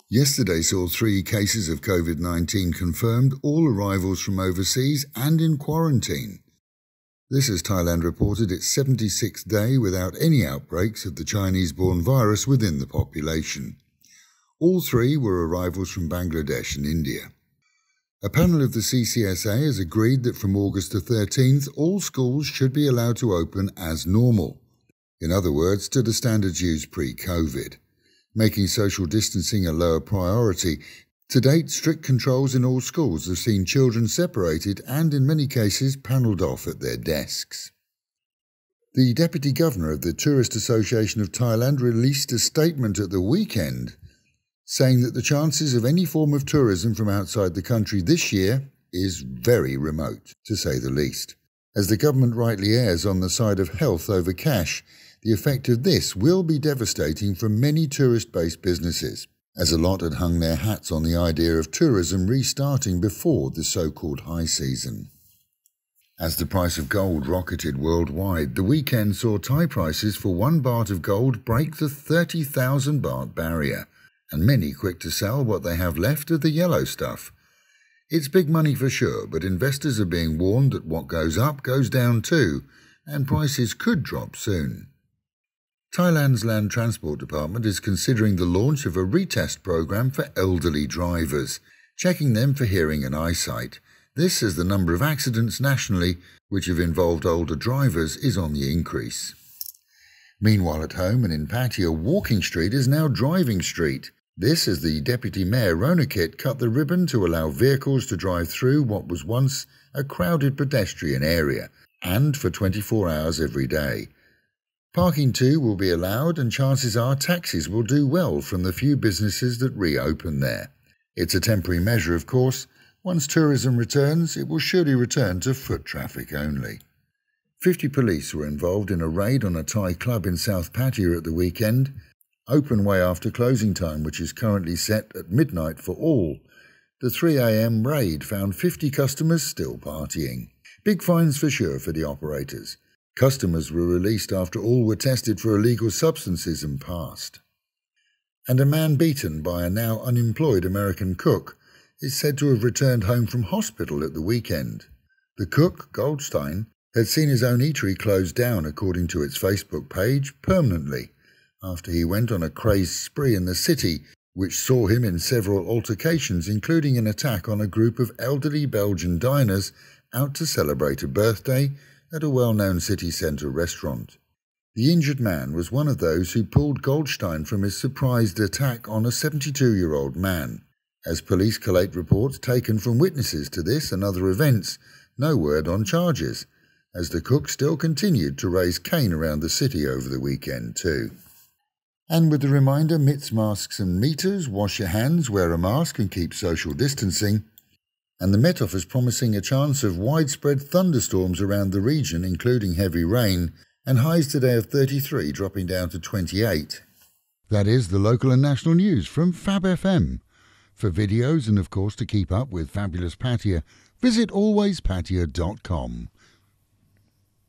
Yesterday saw 3 cases of COVID-19 confirmed, all arrivals from overseas and in quarantine. This as Thailand reported its 76th day without any outbreaks of the Chinese-born virus within the population. All 3 were arrivals from Bangladesh and India. A panel of the CCSA has agreed that from August the 13th, all schools should be allowed to open as normal. In other words, to the standards used pre-COVID, making social distancing a lower priority. To date, strict controls in all schools have seen children separated and, in many cases, panelled off at their desks. The Deputy Governor of the Tourist Association of Thailand released a statement at the weekend saying that the chances of any form of tourism from outside the country this year is very remote, to say the least. As the government rightly errs on the side of health over cash, the effect of this will be devastating for many tourist-based businesses, as a lot had hung their hats on the idea of tourism restarting before the so-called high season. As the price of gold rocketed worldwide, the weekend saw Thai prices for 1 baht of gold break the 30,000 baht barrier, and many quick to sell what they have left of the yellow stuff. It's big money for sure, but investors are being warned that what goes up goes down too, and prices could drop soon. Thailand's Land Transport Department is considering the launch of a retest program for elderly drivers, checking them for hearing and eyesight. This as the number of accidents nationally which have involved older drivers is on the increase. Meanwhile at home and in Pattaya, Walking Street is now Driving Street. This as the Deputy Mayor Ronakit cut the ribbon to allow vehicles to drive through what was once a crowded pedestrian area, and for 24 hours every day. Parking too will be allowed, and chances are taxis will do well from the few businesses that reopen there. It's a temporary measure, of course. Once tourism returns, it will surely return to foot traffic only. 50 police were involved in a raid on a Thai club in South Pattaya at the weekend. Open way after closing time, which is currently set at midnight for all. The 3 a.m. raid found 50 customers still partying. Big fines for sure for the operators. Customers were released after all were tested for illegal substances and passed. And a man beaten by a now unemployed American cook is said to have returned home from hospital at the weekend. The cook, Goldstein, had seen his own eatery closed down, according to its Facebook page, permanently, after he went on a crazed spree in the city, which saw him in several altercations, including an attack on a group of elderly Belgian diners out to celebrate a birthday at a well-known city centre restaurant. The injured man was one of those who pulled Goldstein from his surprised attack on a 72-year-old man. As police collate reports taken from witnesses to this and other events, no word on charges, as the cook still continued to raise Cain around the city over the weekend too. And with the reminder, mitts, masks and meters, wash your hands, wear a mask and keep social distancing. And the Met Office promising a chance of widespread thunderstorms around the region, including heavy rain, and highs today of 33 dropping down to 28. That is the local and national news from Fab FM. For videos and of course to keep up with fabulous Pattaya, visit alwayspattaya.com.